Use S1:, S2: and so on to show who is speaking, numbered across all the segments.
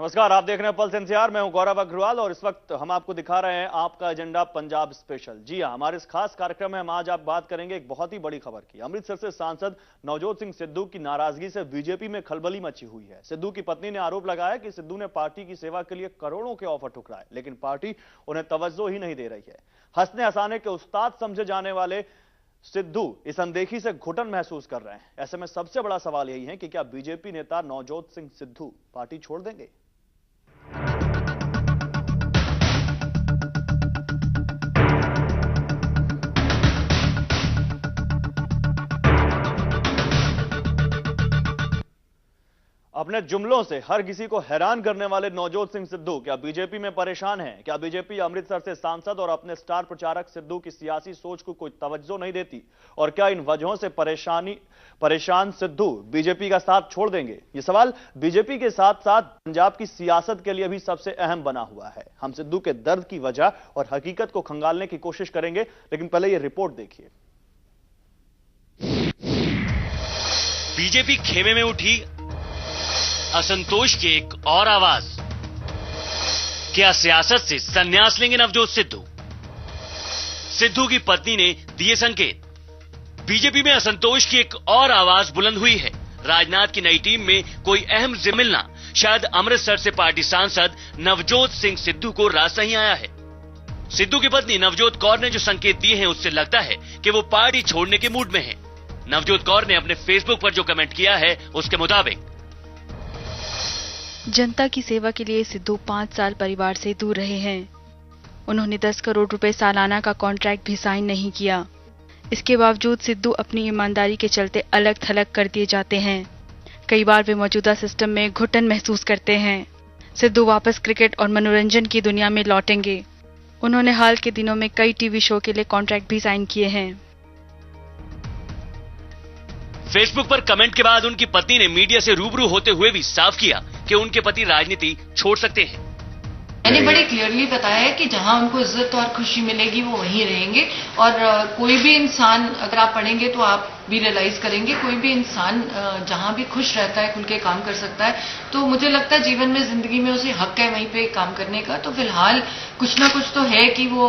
S1: नमस्कार, आप देख रहे हैं पल्स एनसीआर। मैं हूं गौरव अग्रवाल और इस वक्त हम आपको दिखा रहे हैं आपका एजेंडा पंजाब स्पेशल। जी हां, हमारे इस खास कार्यक्रम में हम आज आप बात करेंगे एक बहुत ही बड़ी खबर की। अमृतसर से सांसद नवजोत सिंह सिद्धू की नाराजगी से बीजेपी में खलबली मची हुई है। सिद्धू की पत्नी ने आरोप लगाया कि सिद्धू ने पार्टी की सेवा के लिए करोड़ों के ऑफर ठुकराए, लेकिन पार्टी उन्हें तवज्जो ही नहीं दे रही है। हंसने हंसाने के उस्ताद समझे जाने वाले सिद्धू इस अनदेखी से घुटन महसूस कर रहे हैं। ऐसे में सबसे बड़ा सवाल यही है कि क्या बीजेपी नेता नवजोत सिंह सिद्धू पार्टी छोड़ देंगे? अपने जुमलों से हर किसी को हैरान करने वाले नवजोत सिंह सिद्धू क्या बीजेपी में परेशान हैं? क्या बीजेपी अमृतसर से सांसद और अपने स्टार प्रचारक सिद्धू की सियासी सोच को कोई तवज्जो नहीं देती? और क्या इन वजहों से परेशान सिद्धू बीजेपी का साथ छोड़ देंगे? ये सवाल बीजेपी के साथ साथ पंजाब की सियासत के लिए भी सबसे अहम बना हुआ है। हम सिद्धू के दर्द की वजह और हकीकत को खंगालने की कोशिश करेंगे, लेकिन पहले यह रिपोर्ट देखिए।
S2: बीजेपी खेमे में उठी असंतोष की एक और आवाज। क्या सियासत से संन्यास लेंगे नवजोत सिद्धू? सिद्धू की पत्नी ने दिए संकेत। बीजेपी में असंतोष की एक और आवाज बुलंद हुई है। राजनाथ की नई टीम में कोई अहम जिम्मा मिलना शायद अमृतसर से पार्टी सांसद नवजोत सिंह सिद्धू को रास नहीं आया है। सिद्धू की पत्नी नवजोत कौर ने जो संकेत दिए हैं उससे लगता है कि वो पार्टी छोड़ने के मूड में है। नवजोत कौर ने अपने फेसबुक पर जो कमेंट किया है उसके मुताबिक,
S3: जनता की सेवा के लिए सिद्धू 5 साल परिवार से दूर रहे हैं। उन्होंने 10 करोड़ रुपए सालाना का कॉन्ट्रैक्ट भी साइन नहीं किया। इसके बावजूद सिद्धू अपनी ईमानदारी के चलते अलग थलग कर दिए जाते हैं। कई बार वे मौजूदा सिस्टम में घुटन महसूस करते हैं। सिद्धू वापस क्रिकेट और मनोरंजन की दुनिया में लौटेंगे। उन्होंने हाल के दिनों में कई टीवी शो के लिए कॉन्ट्रैक्ट भी साइन किए हैं।
S2: फेसबुक पर कमेंट के बाद उनकी पत्नी ने मीडिया से रूबरू होते हुए भी साफ किया कि उनके पति राजनीति छोड़ सकते हैं।
S4: मैंने बड़े क्लियरली बताया है कि जहां उनको इज्जत और खुशी मिलेगी वो वहीं रहेंगे। और कोई भी इंसान, अगर आप पढ़ेंगे तो आप भी रियलाइज करेंगे, कोई भी इंसान जहां भी खुश रहता है खुल के काम कर सकता है। तो मुझे लगता है जीवन में, जिंदगी में उसे हक है वहीं पे काम करने का। तो फिलहाल कुछ ना कुछ तो है कि वो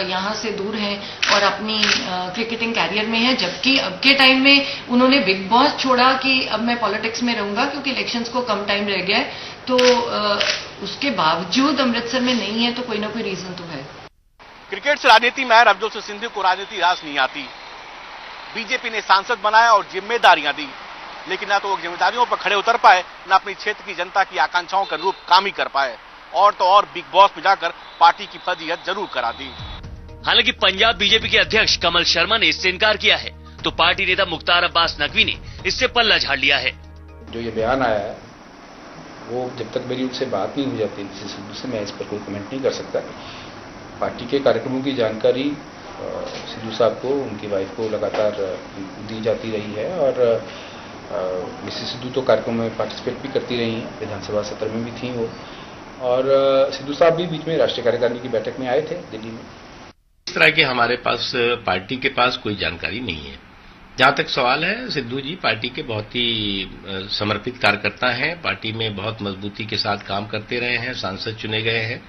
S4: यहाँ से दूर हैं और अपनी क्रिकेटिंग कैरियर में है। जबकि अब के टाइम में उन्होंने बिग बॉस छोड़ा कि अब मैं पॉलिटिक्स में रहूंगा क्योंकि इलेक्शंस को कम टाइम रह गया है। तो उसके बावजूद अमृतसर में नहीं है तो कोई ना कोई रीजन तो है।
S5: क्रिकेट से राजनीति में नवजोत सिंह सिद्धू को राजनीति रास नहीं आती। बीजेपी ने सांसद बनाया और जिम्मेदारियां दी, लेकिन ना तो वो जिम्मेदारियों पर खड़े उतर पाए, ना अपनी क्षेत्र की जनता की आकांक्षाओं के अनुरूप काम ही कर पाए। और तो और बिग बॉस में जाकर पार्टी की फजीहत जरूर करा दी।
S2: हालांकि पंजाब बीजेपी के अध्यक्ष कमल शर्मा ने इससे इनकार किया है, तो पार्टी नेता मुख्तार अब्बास नकवी ने इससे पल्ला झाड़ लिया है।
S6: जो ये बयान आया है वो जब तक मेरी उनसे बात नहीं हो जाती सिद्धू से, मैं इस पर कोई कमेंट नहीं कर सकता। पार्टी के कार्यक्रमों की जानकारी सिद्धू साहब को, उनकी वाइफ को लगातार दी जाती रही है और मिसेस सिद्धू तो कार्यक्रम में पार्टिसिपेट भी करती रही हैं, विधानसभा सत्र में भी थी वो। और सिद्धू साहब भी बीच में राष्ट्रीय कार्यकारिणी की बैठक में आए थे दिल्ली में।
S7: इस तरह के हमारे पास पार्टी के पास कोई जानकारी नहीं है। जहां तक सवाल है, सिद्धू जी पार्टी के बहुत ही समर्पित कार्यकर्ता हैं, पार्टी में बहुत मजबूती के साथ काम करते रहे हैं, सांसद चुने गए हैं।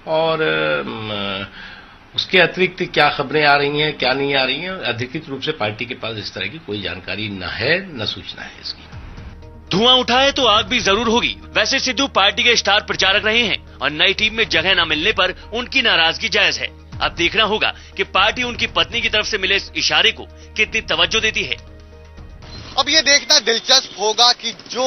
S7: और उसके अतिरिक्त क्या खबरें आ रही हैं, क्या नहीं आ रही हैं, अधिकृत रूप से पार्टी के पास इस तरह की कोई जानकारी न है, न सूचना है इसकी।
S2: धुआं उठाए तो आग भी जरूर होगी। वैसे सिद्धू पार्टी के स्टार प्रचारक रहे हैं और नई टीम में जगह न मिलने पर उनकी नाराजगी जायज है। अब देखना होगा कि पार्टी उनकी पत्नी की तरफ से मिले इस इशारे को कितनी तवज्जो देती है।
S8: अब ये देखना दिलचस्प होगा कि जो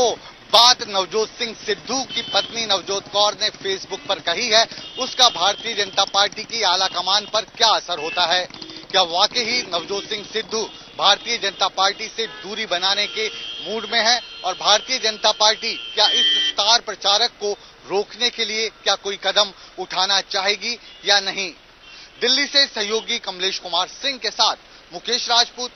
S8: बात नवजोत सिंह सिद्धू की पत्नी नवजोत कौर ने फेसबुक पर कही है, उसका भारतीय जनता पार्टी की आला कमान पर क्या असर होता है। क्या वाकई ही नवजोत सिंह सिद्धू भारतीय जनता पार्टी से दूरी बनाने के मूड में है और भारतीय जनता पार्टी क्या इस स्टार प्रचारक को रोकने के लिए क्या कोई कदम उठाना चाहेगी या नहीं। दिल्ली से सहयोगी कमलेश कुमार सिंह के साथ मुकेश राजपूत।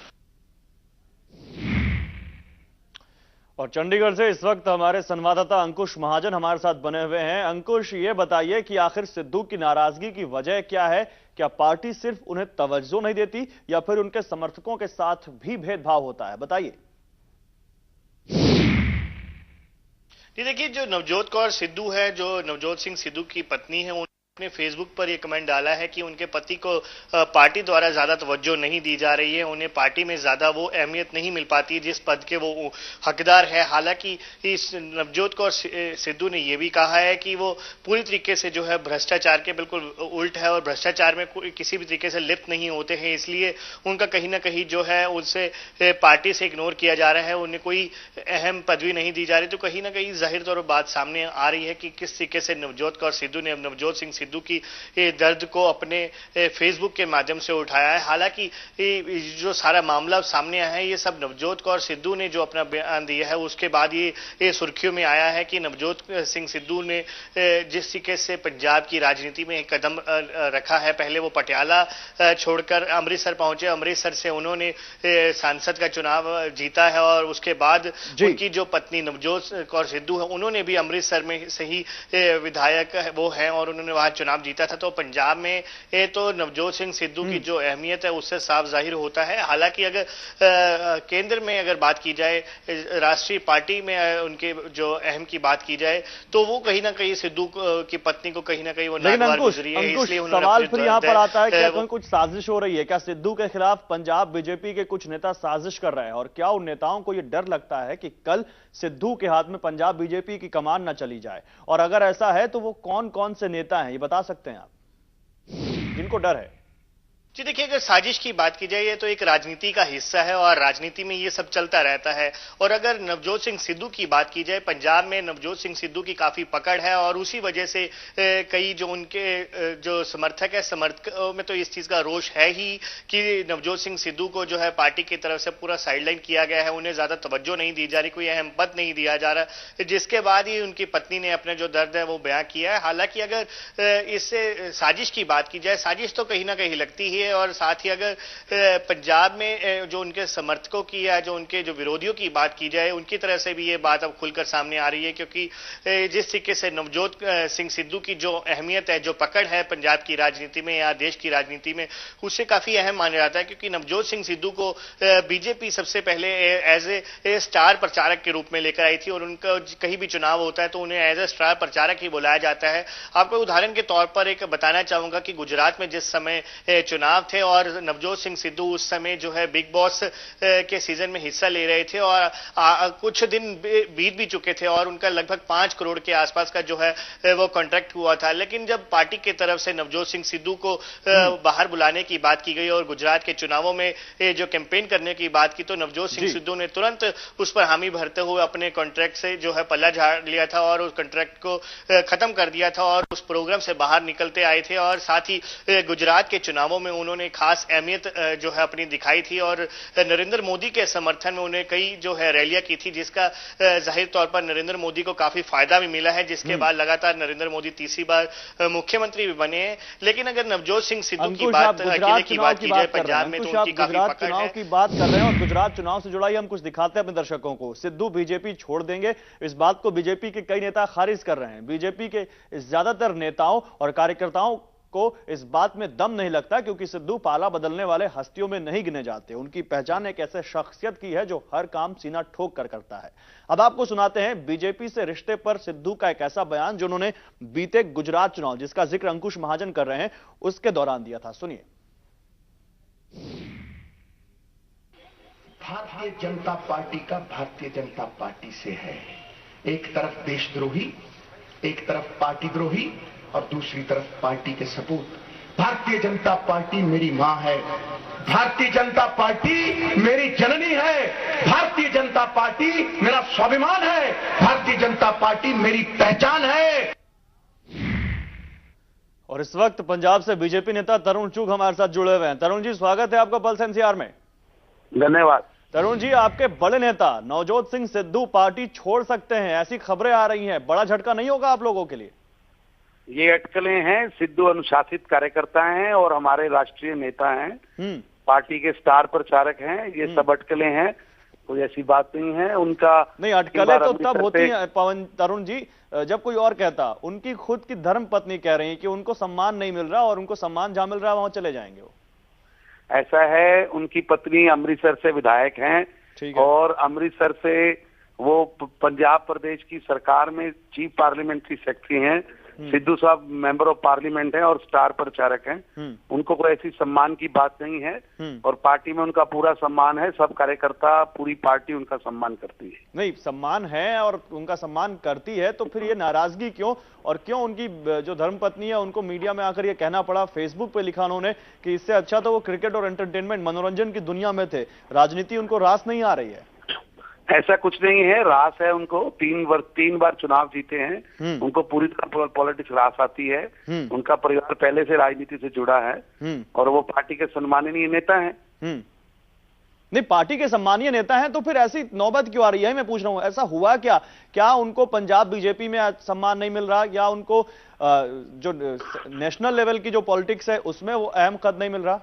S1: और चंडीगढ़ से इस वक्त हमारे संवाददाता अंकुश महाजन हमारे साथ बने हुए हैं। अंकुश, ये बताइए कि आखिर सिद्धू की नाराजगी की वजह क्या है? क्या पार्टी सिर्फ उन्हें तवज्जो नहीं देती या फिर उनके समर्थकों के साथ भी भेदभाव होता है? बताइए।
S9: जी देखिए, जो नवजोत कौर सिद्धू है, जो नवजोत सिंह सिद्धू की पत्नी है, उन्होंने फेसबुक पर ये कमेंट डाला है कि उनके पति को पार्टी द्वारा ज्यादा तवज्जो नहीं दी जा रही है, उन्हें पार्टी में ज्यादा वो अहमियत नहीं मिल पाती जिस पद के वो हकदार है। हालांकि इस नवजोत कौर सिद्धू ने यह भी कहा है कि वो पूरी तरीके से जो है भ्रष्टाचार के बिल्कुल उल्ट है और भ्रष्टाचार में किसी भी तरीके से लिप्त नहीं होते हैं, इसलिए उनका कहीं ना कहीं जो है उनसे पार्टी से इग्नोर किया जा रहा है, उन्हें कोई अहम पदवी नहीं दी जा रही। तो कहीं ना कहीं जाहिर तौर पर बात सामने आ रही है कि किस तरीके से नवजोत कौर सिद्धू ने नवजोत सिंह सिद्धू की दर्द को अपने फेसबुक के माध्यम से उठाया है। हालांकि जो सारा मामला सामने आया है, ये सब नवजोत कौर सिद्धू ने जो अपना बयान दिया है उसके बाद ये सुर्खियों में आया है कि नवजोत सिंह सिद्धू ने जिस तरीके से पंजाब की राजनीति में एक कदम रखा है, पहले वो पटियाला छोड़कर अमृतसर पहुंचे, अमृतसर से उन्होंने सांसद का चुनाव जीता है और उसके बाद उनकी जो पत्नी नवजोत कौर सिद्धू है, उन्होंने भी अमृतसर में से ही विधायक वो हैं और उन्होंने वहां चुनाव जीता था। तो पंजाब में तो नवजोत सिंह सिद्धू की जो अहमियत है उससे साफ जाहिर होता है। हालांकि अगर केंद्र में अगर बात की जाए, राष्ट्रीय पार्टी में उनके जो अहम की बात की जाए, तो वो कहीं ना कहीं सिद्धू की पत्नी को कहीं ना कहीं वो नागवार गुजरी है, इसलिए
S1: सवाल फिर यहाँ पर आता है, क्या कोई कुछ साजिश हो रही है? क्या सिद्धू के खिलाफ पंजाब बीजेपी के कुछ नेता साजिश कर रहे हैं और क्या उन नेताओं को यह डर लगता है कि कल सिद्धू के हाथ में पंजाब बीजेपी की कमान न चली जाए? और अगर ऐसा है तो वो कौन कौन से नेता हैं, ये बता सकते हैं आप, जिनको डर है?
S9: जी देखिए, अगर साजिश की बात की जाए, ये तो एक राजनीति का हिस्सा है और राजनीति में ये सब चलता रहता है। और अगर नवजोत सिंह सिद्धू की बात की जाए, पंजाब में नवजोत सिंह सिद्धू की काफी पकड़ है और उसी वजह से कई जो उनके जो समर्थक है, समर्थकों में तो इस चीज का रोष है ही कि नवजोत सिंह सिद्धू को जो है पार्टी की तरफ से पूरा साइडलाइन किया गया है, उन्हें ज्यादा तवज्जो नहीं दी जा रही, कोई अहम पद नहीं दिया जा रहा, जिसके बाद ही उनकी पत्नी ने अपने जो दर्द है वो बयां किया है। हालांकि अगर इससे साजिश की बात की जाए, साजिश तो कहीं ना कहीं लगती ही है। और साथ ही अगर पंजाब में जो उनके समर्थकों की या जो उनके जो विरोधियों की बात की जाए, उनकी तरफ से भी ये बात अब खुलकर सामने आ रही है, क्योंकि जिस तरीके से नवजोत सिंह सिद्धू की जो अहमियत है, जो पकड़ है पंजाब की राजनीति में या देश की राजनीति में, उससे काफी अहम माना जाता है। क्योंकि नवजोत सिंह सिद्धू को बीजेपी सबसे पहले एज ए स्टार प्रचारक के रूप में लेकर आई थी और उनका कहीं भी चुनाव होता है तो उन्हें एज ए स्टार प्रचारक ही बुलाया जाता है। आपको उदाहरण के तौर पर एक बताना चाहूंगा कि गुजरात में जिस समय चुनाव थे और नवजोत सिंह सिद्धू उस समय जो है बिग बॉस के सीजन में हिस्सा ले रहे थे और कुछ दिन बीत भी चुके थे और उनका लगभग 5 करोड़ के आसपास का जो है वो कॉन्ट्रैक्ट हुआ था। लेकिन जब पार्टी की तरफ से नवजोत सिंह सिद्धू को बाहर बुलाने की बात की गई और गुजरात के चुनावों में जो कैंपेन करने की बात की, तो नवजोत सिंह सिद्धू ने तुरंत उस पर हामी भरते हुए अपने कॉन्ट्रैक्ट से जो है पल्ला झाड़ लिया था और उस कॉन्ट्रैक्ट को खत्म कर दिया था और उस प्रोग्राम से बाहर निकलते आए थे। और साथ ही गुजरात के चुनावों में उन्होंने खास अहमियत जो है अपनी दिखाई थी और नरेंद्र मोदी के समर्थन में उन्हें कई जो है रैलियां की थी, जिसका जाहिर तौर पर नरेंद्र मोदी को काफी फायदा भी मिला है, जिसके बाद लगातार नरेंद्र मोदी तीसरी बार मुख्यमंत्री भी बने हैं। लेकिन अगर नवजोत सिंह सिद्धू की बात की जाए, पंजाब में तो उनकी काफी पकड़ है।
S1: की बात कर रहे हैं और गुजरात चुनाव से जुड़ा ही हम कुछ दिखाते हैं अपने दर्शकों को। सिद्धू बीजेपी छोड़ देंगे, इस बात को बीजेपी के कई नेता खारिज कर रहे हैं। बीजेपी के ज्यादातर नेताओं और कार्यकर्ताओं को इस बात में दम नहीं लगता, क्योंकि सिद्धू पाला बदलने वाले हस्तियों में नहीं गिने जाते। उनकी पहचान एक ऐसे शख्सियत की है जो हर काम सीना ठोक कर करता है। अब आपको सुनाते हैं बीजेपी से रिश्ते पर सिद्धू का एक ऐसा बयान जो उन्होंने बीते गुजरात चुनाव, जिसका जिक्र अंकुश महाजन कर रहे हैं, उसके दौरान दिया था। सुनिए।
S10: भारतीय जनता पार्टी का भारतीय जनता पार्टी से है। एक तरफ देशद्रोही, एक तरफ पार्टी द्रोही और दूसरी तरफ पार्टी के सपूत। भारतीय जनता पार्टी मेरी मां है, भारतीय जनता पार्टी मेरी जननी है, भारतीय जनता पार्टी मेरा स्वाभिमान है, भारतीय जनता पार्टी मेरी पहचान है।
S1: और इस वक्त पंजाब से बीजेपी नेता तरुण चुग हमारे साथ जुड़े हुए हैं। तरुण जी, स्वागत है आपका पल्स एनसीआर में।
S11: धन्यवाद।
S1: तरुण जी, आपके बड़े नेता नवजोत सिंह सिद्धू पार्टी छोड़ सकते हैं, ऐसी खबरें आ रही हैं, बड़ा झटका नहीं होगा आप लोगों के लिए?
S11: ये अटकलें हैं। सिद्धू अनुशासित कार्यकर्ता हैं और हमारे राष्ट्रीय नेता हैं, पार्टी के स्टार प्रचारक हैं। ये सब अटकलें हैं, कोई ऐसी बात नहीं है। उनका
S1: नहीं, अटकलें तो तब होती हैं तरुण जी जब कोई और कहता। उनकी खुद की धर्म पत्नी कह रही है कि उनको सम्मान नहीं मिल रहा और उनको सम्मान जहां मिल रहा है वहां चले जाएंगे वो।
S11: ऐसा है, उनकी पत्नी अमृतसर से विधायक हैं और अमृतसर से वो पंजाब प्रदेश की सरकार में चीफ पार्लियामेंट्री सेक्रेटरी हैं। सिद्धू साहब मेंबर ऑफ पार्लियामेंट हैं और स्टार प्रचारक हैं। उनको कोई ऐसी सम्मान की बात नहीं है और पार्टी में उनका पूरा सम्मान है। सब कार्यकर्ता, पूरी पार्टी उनका सम्मान करती है।
S1: नहीं, सम्मान है और उनका सम्मान करती है, तो फिर ये नाराजगी क्यों? और क्यों उनकी जो धर्मपत्नी है उनको मीडिया में आकर ये कहना पड़ा? फेसबुक पे लिखा उन्होंने कि इससे अच्छा तो वो क्रिकेट और एंटरटेनमेंट, मनोरंजन की दुनिया में थे, राजनीति उनको रास नहीं आ रही है।
S11: ऐसा कुछ नहीं है, रास है उनको। 3 बार चुनाव जीते हैं, उनको पूरी तरह पॉलिटिक्स रास आती है। उनका परिवार पहले से राजनीति से जुड़ा है और वो पार्टी के सम्माननीय नेता हैं।
S1: नहीं, पार्टी के सम्मानीय नेता हैं, तो फिर ऐसी नौबत क्यों आ रही है? मैं पूछ रहा हूं, ऐसा हुआ क्या? क्या उनको पंजाब बीजेपी में सम्मान नहीं मिल रहा, या उनको जो नेशनल लेवल की जो पॉलिटिक्स है उसमें वो अहम कद नहीं मिल रहा?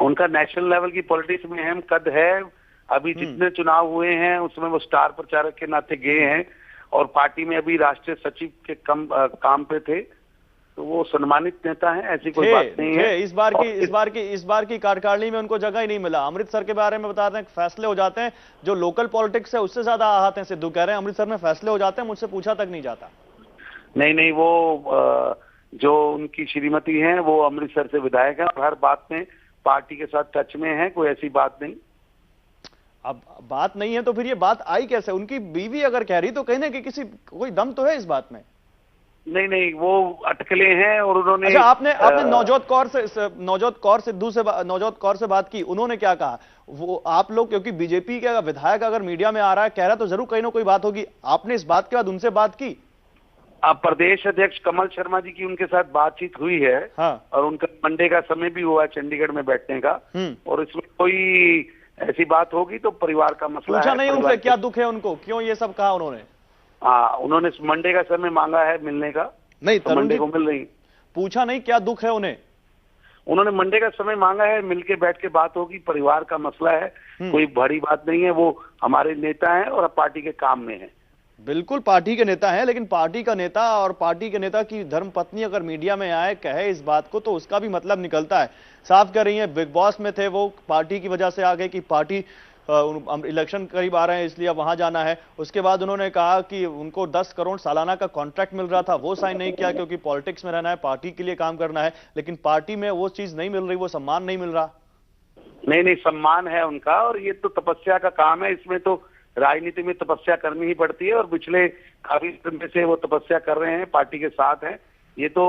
S11: उनका नेशनल लेवल की पॉलिटिक्स में अहम कद है। अभी जितने चुनाव हुए हैं उसमें वो स्टार प्रचारक के नाते गए हैं और पार्टी में अभी राष्ट्रीय सचिव के काम पे थे, तो वो सम्मानित नेता हैं। ऐसी कोई बात नहीं है।
S1: इस बार की कार्यकारिणी में उनको जगह ही नहीं मिला। अमृतसर के बारे में बता रहे हैं, फैसले हो जाते हैं, जो लोकल पॉलिटिक्स है उससे ज्यादा आहत हैं सिद्धू। कह रहे हैं अमृतसर में फैसले हो जाते हैं, मुझसे पूछा तक नहीं जाता।
S11: नहीं, वो जो उनकी श्रीमती हैं वो अमृतसर से विधायक है, हर बात में पार्टी के साथ टच में है, कोई ऐसी बात नहीं।
S1: अब बात नहीं है तो फिर ये बात आई कैसे? उनकी बीवी अगर कह रही तो कहने कि कोई दम तो है इस बात में।
S11: नहीं, वो अटकले हैं और उन्होंने।
S1: अच्छा, आपने नवजोत कौर से बात की, उन्होंने क्या कहा? वो आप लोग, क्योंकि बीजेपी का विधायक अगर मीडिया में आ रहा है, कह रहा है, तो जरूर कहीं ना कोई बात होगी। आपने इस बात के बाद उनसे बात की?
S11: अब प्रदेश अध्यक्ष कमल शर्मा जी की उनके साथ बातचीत हुई है।
S1: हाँ।
S11: और उनका मंडे का समय भी हुआ है चंडीगढ़ में बैठने का, और इसमें कोई ऐसी बात होगी तो परिवार का मसला है।
S1: पूछा नहीं उनसे क्या दुख है उनको, क्यों ये सब कहा उन्होंने?
S11: उन्होंने मंडे का समय मांगा है मिलने का।
S1: नहीं,
S11: तो मंडे को मिल रही।
S1: पूछा नहीं क्या दुख है उन्हें?
S11: उन्होंने मंडे का समय मांगा है, मिलके बैठ के बात होगी। परिवार का मसला है, कोई बड़ी बात नहीं है। वो हमारे नेता हैं और पार्टी के काम में है।
S1: बिल्कुल पार्टी के नेता हैं, लेकिन पार्टी का नेता और पार्टी के नेता की धर्मपत्नी अगर मीडिया में आए, कहे इस बात को, तो उसका भी मतलब निकलता है। साफ कर रही है बिग बॉस में थे वो, पार्टी की वजह से आ गए कि पार्टी इलेक्शन करीब आ रहे हैं इसलिए वहां जाना है। उसके बाद उन्होंने कहा कि उनको 10 करोड़ सालाना का कॉन्ट्रैक्ट मिल रहा था, वो साइन नहीं किया क्योंकि पॉलिटिक्स में रहना है, पार्टी के लिए काम करना है। लेकिन पार्टी में वो चीज नहीं मिल रही, वो सम्मान नहीं मिल रहा।
S11: नहीं, सम्मान है उनका, और ये तो तपस्या का काम है। इसमें तो राजनीति में तपस्या करनी ही पड़ती है और पिछले काफी समय से वो तपस्या कर रहे हैं, पार्टी के साथ हैं। ये तो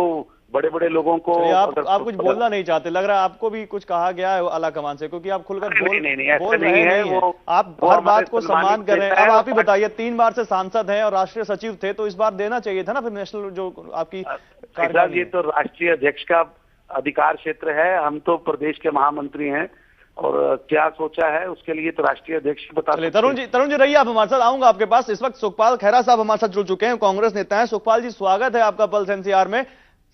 S11: बड़े बड़े लोगों को।
S1: आप कुछ बोलना नहीं चाहते, लग रहा है आपको भी कुछ कहा गया है आला कमान से, क्योंकि आप खुलकर बोल रहे हैं। आप हर बात को सम्मान कर रहे हैं। अब आप ही बताइए, 3 बार से सांसद हैं और राष्ट्रीय सचिव थे, तो इस बार देना चाहिए था ना फिर नेशनल जो आपकी।
S11: ये तो राष्ट्रीय अध्यक्ष का अधिकार क्षेत्र है, हम तो प्रदेश के महामंत्री हैं, और क्या सोचा है उसके लिए तो राष्ट्रीय अध्यक्ष बता सकते हैं।
S1: तरुण जी रहिए आप हमारे साथ, आऊंगा आपके पास। इस वक्त सुखपाल खैरा साहब हमारे साथ जुड़ चुके हैं, कांग्रेस नेता हैं। सुखपाल जी, स्वागत है आपका पल्स एनसीआर में।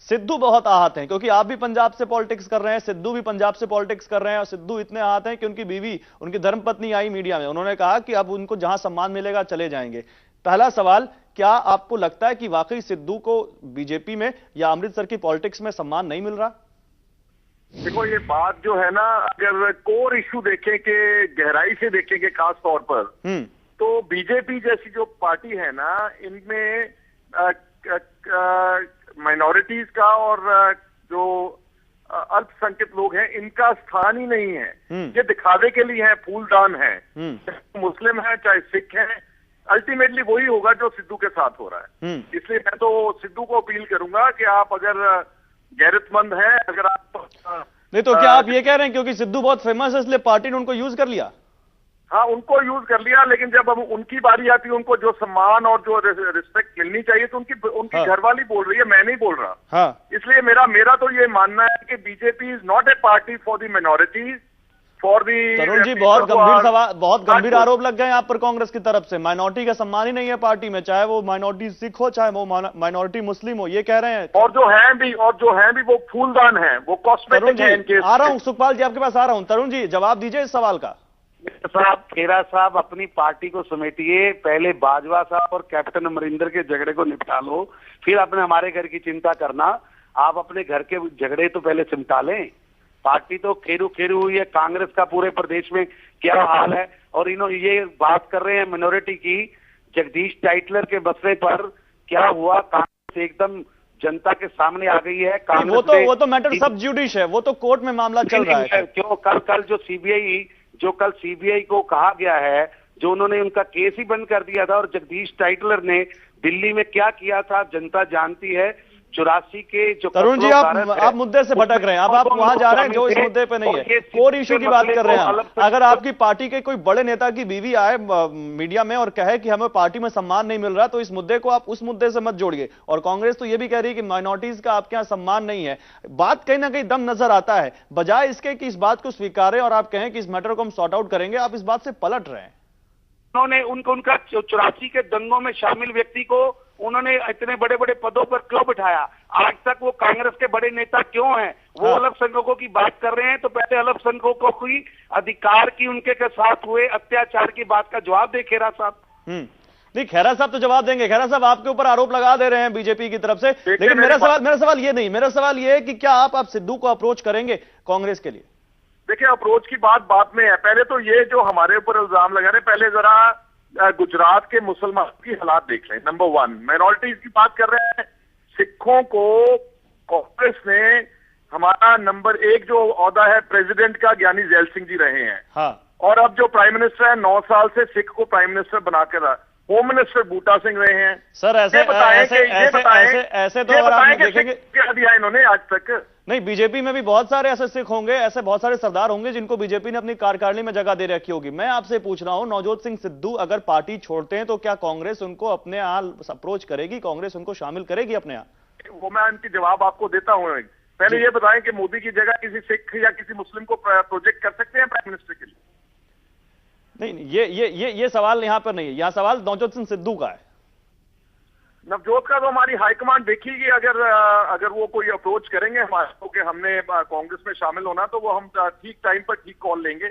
S1: सिद्धू बहुत आहत हैं, क्योंकि आप भी पंजाब से पॉलिटिक्स कर रहे हैं, सिद्धू भी पंजाब से पॉलिटिक्स कर रहे हैं, और सिद्धू इतने आहत हैं कि उनकी बीवी, उनकी धर्मपत्नी आई मीडिया में, उन्होंने कहा कि अब उनको जहां सम्मान मिलेगा चले जाएंगे। पहला सवाल, क्या आपको लगता है कि वाकई सिद्धू को बीजेपी में या अमृतसर की पॉलिटिक्स में सम्मान नहीं मिल रहा?
S12: देखो, ये बात जो है ना, अगर कोर इश्यू देखें कि गहराई से देखेंगे खास तौर पर, तो बीजेपी जैसी जो पार्टी है ना, इनमें माइनॉरिटीज का और जो अल्पसंख्यक लोग हैं, इनका स्थान ही नहीं है। ये दिखावे के लिए है, फूलदान है। चाहे मुस्लिम है चाहे सिख है, अल्टीमेटली वही होगा जो सिद्धू के साथ हो रहा है। इसलिए मैं तो सिद्धू को अपील करूंगा कि आप अगर गैरतमंद है, अगर आप
S1: नहीं तो क्या आप ये कह रहे हैं क्योंकि सिद्धू बहुत फेमस है इसलिए पार्टी ने उनको यूज कर लिया?
S12: हाँ, उनको यूज कर लिया, लेकिन जब अब उनकी बारी आती है, उनको जो सम्मान और जो रिस्पेक्ट मिलनी चाहिए, तो उनकी घरवाली बोल रही है, मैं नहीं बोल रहा।
S1: हाँ।
S12: इसलिए मेरा तो ये मानना है कि BJP is not a party for the minorities, for the.
S1: Tarun ji, बहुत गंभीर सवाल, बहुत गंभीर आरोप लग गए आप पर कांग्रेस की तरफ से। माइनॉरिटी का सम्मान ही नहीं है पार्टी में, चाहे वो माइनॉरिटी सिख हो चाहे वो माइनॉरिटी मुस्लिम हो, ये कह रहे हैं।
S12: और जो है भी वो फूलदान है, वो कॉस्मेटिक है इनके।
S1: आ रहा हूं सुखपाल जी, आपके पास आ रहा हूं। तरुण जी, जवाब दीजिए इस सवाल का।
S11: खेरा साहब, अपनी पार्टी को समेटिए, पहले बाजवा साहब और कैप्टन अमरिंदर के झगड़े को निपटा लो, फिर अपने हमारे घर की चिंता करना। आप अपने घर के झगड़े तो पहले सिमटा लें। पार्टी तो खेरू खेरू हुई है। कांग्रेस का पूरे प्रदेश में क्या हाल है, और इन्होंने ये बात कर रहे हैं मिनोरिटी की, जगदीश टाइटलर के मसले पर क्या हुआ, कांग्रेस एकदम जनता के सामने आ गई है।
S1: वो तो मैटर सब जुडिश है, वो तो कोर्ट में मामला चल रहा है।
S11: क्यों कल जो सीबीआई को कहा गया है, जो उन्होंने उनका केस ही बंद कर दिया था, और जगदीश टाइटलर ने दिल्ली में क्या किया था जनता जानती है। 84 के जो
S1: तरुण जी आप मुद्दे से भटक रहे हैं, अब आप वहां जा रहे हैं जो इस मुद्दे पे नहीं है, कोर इशू की बात कर रहे हैं। अगर आपकी पार्टी के कोई बड़े नेता की बीवी आए मीडिया में और कहे कि हमें पार्टी में सम्मान नहीं मिल रहा, तो इस मुद्दे को आप उस मुद्दे से मत जोड़िए। और कांग्रेस तो ये भी कह रही है कि माइनॉरिटीज का आपके यहाँ सम्मान नहीं है। बात कहीं ना कहीं दम नजर आता है, बजाय इसके कि इस बात को स्वीकारें और आप कहें कि इस मैटर को हम सॉर्ट आउट करेंगे, आप इस बात से पलट रहे हैं।
S11: उन्होंने उनका 84 के दंगों में शामिल व्यक्ति को उन्होंने इतने बड़े बड़े पदों पर क्यों बिठाया? आज तक वो कांग्रेस के बड़े नेता क्यों हैं? वो अल्पसंख्यकों की बात कर रहे हैं, तो पहले अल्पसंख्यकों की अधिकार की उनके के साथ हुए अत्याचार की बात का जवाब दे खेरा साहब।
S1: नहीं, खेरा साहब तो जवाब देंगे। खेरा साहब आपके ऊपर आरोप लगा दे रहे हैं बीजेपी की तरफ से, लेकिन मेरा सवाल ये नहीं, मेरा सवाल ये है कि क्या आप सिद्धू को अप्रोच करेंगे कांग्रेस के लिए?
S12: देखिए, अप्रोच की बात बाद में है, पहले तो ये जो हमारे ऊपर इल्जाम लगा रहे, पहले जरा गुजरात के मुसलमान की हालात देख लें। नंबर 1, माइनॉरिटीज की बात कर रहे हैं। सिखों को कांग्रेस ने, हमारा नंबर 1 जो ओहदा है प्रेसिडेंट का, ज्ञानी जैल सिंह जी रहे हैं।
S1: हाँ।
S12: और अब जो प्राइम मिनिस्टर है 9 साल से सिख को प्राइम मिनिस्टर बना के रहा। होम मिनिस्टर बूटा सिंह रहे हैं।
S1: सर ऐसे तो अगर आप देखेंगे
S12: क्या दिया इन्होंने आज तक?
S1: नहीं, बीजेपी में भी बहुत सारे ऐसे सिख होंगे, ऐसे बहुत सारे सरदार होंगे जिनको बीजेपी ने अपनी कार्यकारिणी में जगह दे रखी होगी। मैं आपसे पूछ रहा हूं, नवजोत सिंह सिद्धू अगर पार्टी छोड़ते हैं तो क्या कांग्रेस उनको अपने यहां अप्रोच करेगी, कांग्रेस उनको शामिल करेगी अपने यहां?
S12: वो मैं इनकी जवाब आपको देता हूं। पहले ये बताएं कि मोदी की जगह किसी सिख या किसी मुस्लिम को प्रोजेक्ट कर सकते हैं प्राइम मिनिस्टर के लिए?
S1: नहीं, ये सवाल यहां पर नहीं है, यहां सवाल नवजोत सिंह सिद्धू का है।
S12: नवजोत का तो हमारी हाईकमांड देखेगी, अगर वो कोई अप्रोच करेंगे हमारे को कि हमने कांग्रेस में शामिल होना, तो वो हम ठीक टाइम पर ठीक कॉल लेंगे।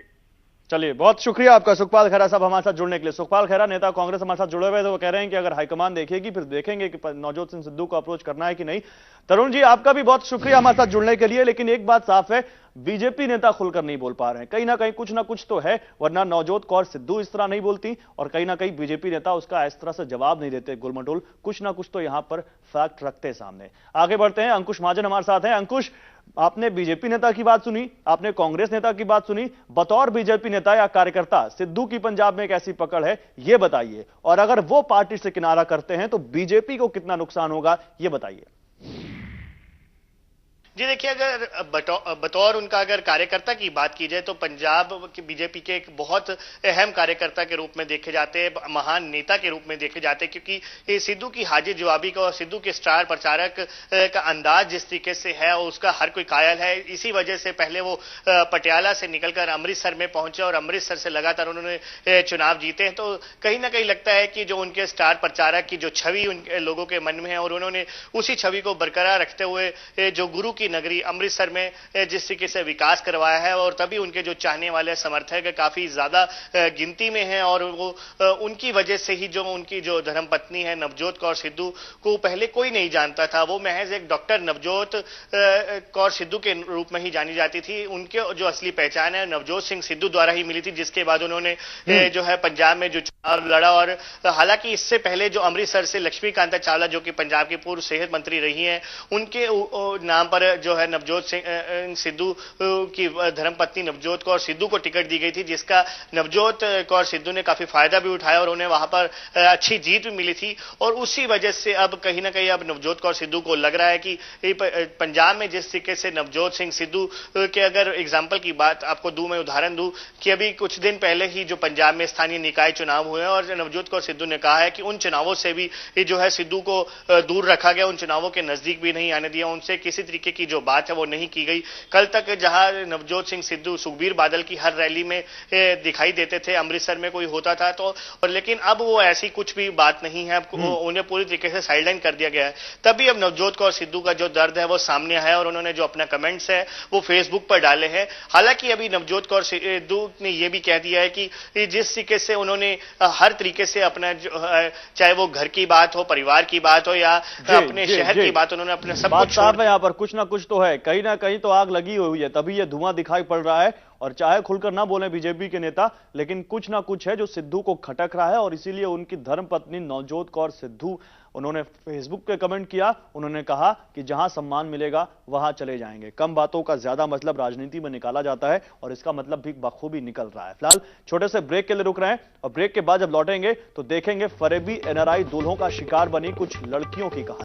S1: चलिए, बहुत शुक्रिया आपका सुखपाल खैरा साहब हमारे साथ जुड़ने के लिए। सुखपाल खैरा नेता कांग्रेस हमारे साथ जुड़े हुए थे, वो कह रहे हैं कि अगर हाईकमान देखेगी फिर देखेंगे कि नवजोत सिंह सिद्धू को अप्रोच करना है कि नहीं। तरुण जी आपका भी बहुत शुक्रिया हमारे साथ जुड़ने के लिए, लेकिन एक बात साफ है, बीजेपी नेता खुलकर नहीं बोल पा रहे हैं। कहीं ना कहीं कुछ ना कुछ तो है, वरना नवजोत कौर सिद्धू इस तरह नहीं बोलती और कहीं ना कहीं बीजेपी नेता उसका इस तरह से जवाब नहीं देते गुलमटोल। कुछ ना कुछ तो यहां पर फैक्ट रखते सामने। आगे बढ़ते हैं, अंकुश महाजन हमारे साथ हैं। अंकुश, आपने बीजेपी नेता की बात सुनी, आपने कांग्रेस नेता की बात सुनी, बतौर बीजेपी नेता या कार्यकर्ता सिद्धू की पंजाब में एक ऐसी पकड़ है, यह बताइए, और अगर वो पार्टी से किनारा करते हैं तो बीजेपी को कितना नुकसान होगा, यह बताइए।
S9: जी देखिए, अगर बतौर उनका अगर कार्यकर्ता की बात की जाए तो पंजाब की बीजेपी के एक बहुत अहम कार्यकर्ता के रूप में देखे जाते हैं, महान नेता के रूप में देखे जाते हैं, क्योंकि सिद्धू की हाजिर जवाबी का और सिद्धू के स्टार प्रचारक का अंदाज जिस तरीके से है और उसका हर कोई कायल है। इसी वजह से पहले वो पटियाला से निकलकर अमृतसर में पहुंचे और अमृतसर से लगातार उन्होंने चुनाव जीते हैं। तो कहीं ना कहीं लगता है कि जो उनके स्टार प्रचारक की जो छवि उनके लोगों के मन में है, और उन्होंने उसी छवि को बरकरार रखते हुए जो गुरु की नगरी अमृतसर में जिस तरीके से विकास करवाया है, और तभी उनके जो चाहने वाले समर्थक काफी ज्यादा गिनती में हैं, और वो उनकी वजह से ही जो उनकी जो धर्मपत्नी है नवजोत कौर सिद्धू को पहले कोई नहीं जानता था, वो महज एक डॉक्टर नवजोत कौर सिद्धू के रूप में ही जानी जाती थी। उनके जो असली पहचान है नवजोत सिंह सिद्धू द्वारा ही मिली थी, जिसके बाद उन्होंने जो है पंजाब में जो चुनाव लड़ा। और हालांकि इससे पहले जो अमृतसर से लक्ष्मीकांता चावला जो कि पंजाब की पूर्व सेहत मंत्री रही हैं, उनके नाम पर जो है नवजोत सिंह सिद्धू की धर्मपत्नी नवजोत कौर सिद्धू को टिकट दी गई थी, जिसका नवजोत कौर सिद्धू ने काफी फायदा भी उठाया और उन्हें वहां पर अच्छी जीत भी मिली थी। और उसी वजह से अब कहीं ना कहीं अब नवजोत कौर सिद्धू को लग रहा है कि पंजाब में जिस तरीके से नवजोत सिंह सिद्धू के अगर एग्जाम्पल की बात आपको दूं, मैं उदाहरण दूं कि अभी कुछ दिन पहले ही जो पंजाब में स्थानीय निकाय चुनाव हुए और नवजोत कौर सिद्धू ने कहा है कि उन चुनावों से भी जो है सिद्धू को दूर रखा गया, उन चुनावों के नजदीक भी नहीं आने दिया, उनसे किसी तरीके की जो बात है वो नहीं की गई। कल तक जहां नवजोत सिंह सिद्धू सुखबीर बादल की हर रैली में दिखाई देते थे, अमृतसर में कोई होता था तो, और लेकिन अब वो ऐसी कुछ भी बात नहीं है, उन्हें पूरी तरीके से साइडलाइन कर दिया गया है। तभी अब नवजोत कौर सिद्धू का जो दर्द है वो सामने आया और उन्होंने जो अपना कमेंट्स है वो फेसबुक पर डाले हैं। हालांकि अभी नवजोत कौर सिद्धू ने यह भी कह दिया है कि जिस तरीके से उन्होंने हर तरीके से अपना चाहे वो घर की बात हो, परिवार की बात हो या अपने शहर की बात, उन्होंने अपने सब कुछ
S1: साफ है, यहाँ पर कुछ ना कुछ तो है, कहीं ना कहीं तो आग लगी हुई है, तभी ये धुआं दिखाई पड़ रहा है। और चाहे खुलकर ना बोले बीजेपी के नेता, लेकिन कुछ ना कुछ है जो सिद्धू को खटक रहा है। और इसीलिए उनकी धर्मपत्नी नवजोत कौर सिद्धू, उन्होंने फेसबुक पे कमेंट किया, उन्होंने कहा कि जहां सम्मान मिलेगा वहां चले जाएंगे। कम बातों का ज्यादा मतलब राजनीति में निकाला जाता है और इसका मतलब भी बखूबी निकल रहा है। फिलहाल छोटे से ब्रेक के लिए रुक रहे हैं और ब्रेक के बाद जब लौटेंगे तो देखेंगे फरेबी एनआरआई दूल्हों का शिकार बनी कुछ लड़कियों की कहानी।